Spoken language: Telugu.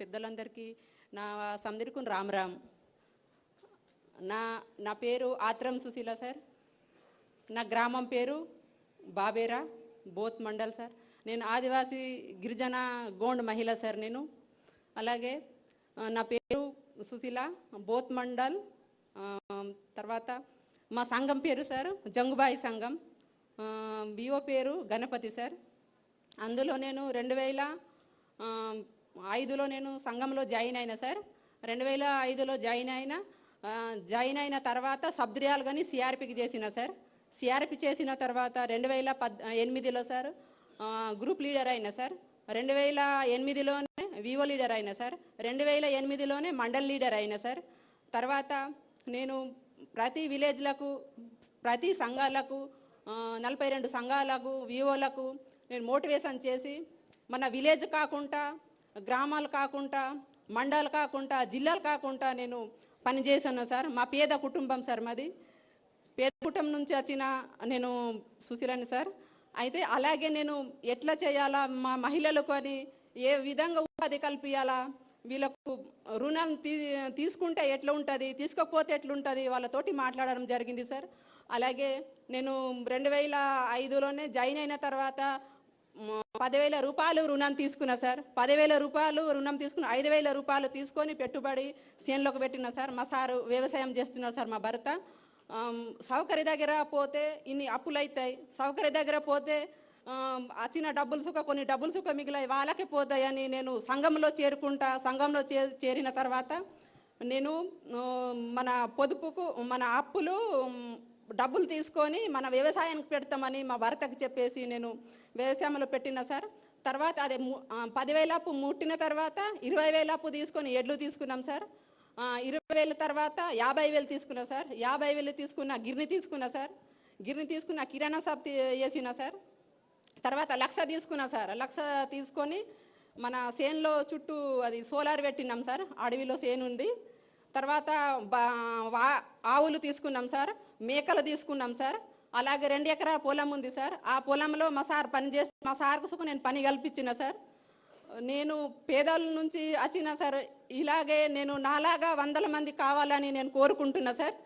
పెద్దలందరికీ నా సందర్కున్ రామ్ రామ్. నా పేరు ఆత్రం సుశీల సార్. నా గ్రామం పేరు బాబేరా, బోత్ మండల్ సార్. నేను ఆదివాసీ గిరిజన గోండ్ మహిళ సార్. నేను అలాగే నా పేరు సుశీల, బోత్ మండల్. తర్వాత మా సంఘం పేరు సార్ జంగుబాయి సంఘం. బిఓ పేరు గణపతి సార్. అందులో నేను 2005లో నేను సంఘంలో జాయిన్ అయినా సార్. 2005లో జాయిన్ అయిన తర్వాత సబ్ద్రియాలు కానీ సిఆర్పికి చేసిన సార్. సిఆర్పి చేసిన తర్వాత 2008లో సార్ గ్రూప్ లీడర్ అయినా సార్. 2008లోనే వివో లీడర్ అయినా సార్. 2008లోనే మండల్ లీడర్ అయినా సార్. తర్వాత నేను ప్రతి విలేజ్లకు, ప్రతి సంఘాలకు, 42 సంఘాలకు, వివోలకు నేను మోటివేషన్ చేసి మన విలేజ్ కాకుండా, గ్రామాలు కాకుండా, మండలాలు కాకుండా, జిల్లాలు కాకుండా నేను పనిచేశాను సార్. మా పేద కుటుంబం సార్. మాది పేద కుటుంబం నుంచి వచ్చిన నేను సుశీలని సార్. అయితే అలాగే నేను ఎట్లా చేయాలా, మా మహిళలకు అని ఏ విధంగా ఉపాధి కల్పించాలా, వీళ్ళకు రుణం తీసుకుంటే ఎట్లా ఉంటుంది, తీసుకోకపోతే ఎట్లుంటుంది, వాళ్ళతోటి మాట్లాడడం జరిగింది సార్. అలాగే నేను 2005లోనే జాయిన్ అయిన తర్వాత 10,000 రూపాయలు రుణం తీసుకున్నా సార్. 10,000 రూపాయలు రుణం తీసుకుని 5,000 రూపాయలు తీసుకొని పెట్టుబడి చేనులోకి పెట్టిన సార్. మా సారు వ్యవసాయం చేస్తున్నారు సార్. మా భర్త సౌకర్య దగ్గర పోతే ఇన్ని అప్పులు అవుతాయి, సౌకర్య దగ్గర పోతే వచ్చిన డబ్బులు సుఖ, కొన్ని డబ్బులు సుఖ మిగిలాయి, వాళ్ళకే పోతాయని నేను సంఘంలో చేరుకుంటా. సంఘంలో చేరిన తర్వాత నేను మన పొదుపుకు, మన అప్పులు డబ్బులు తీసుకొని మన వ్యవసాయానికి పెడతామని మా భర్తకు చెప్పేసి నేను వ్యవసాయంలో పెట్టిన సార్. తర్వాత అదే 10,000 అప్పు ముట్టిన తర్వాత 20,000 అప్పు తీసుకొని ఎడ్లు తీసుకున్నాం సార్. 20,000 తర్వాత 50,000 తీసుకున్నా సార్. 50,000 తీసుకున్న గిర్ని తీసుకున్నా సార్. గిర్ని తీసుకున్న కిరాణా షాప్ వేసిన సార్. తర్వాత 1,00,000 తీసుకున్నా సార్. 1,00,000 తీసుకొని మన చేనులో చుట్టూ అది సోలార్ పెట్టినాం సార్. అడవిలో చేను ఉంది. తర్వాత ఆవులు తీసుకున్నాం సార్, మేకలు తీసుకున్నాం సార్. అలాగే 2 ఎకరాల పొలం ఉంది సార్. ఆ పొలంలో మా సార్ పని చేస్తే మా సార్కు నేను పని కల్పించిన సార్. నేను పేదల నుంచి వచ్చిన సార్. ఇలాగే నేను నాలాగా 100 మంది కావాలని నేను కోరుకుంటున్నా సార్.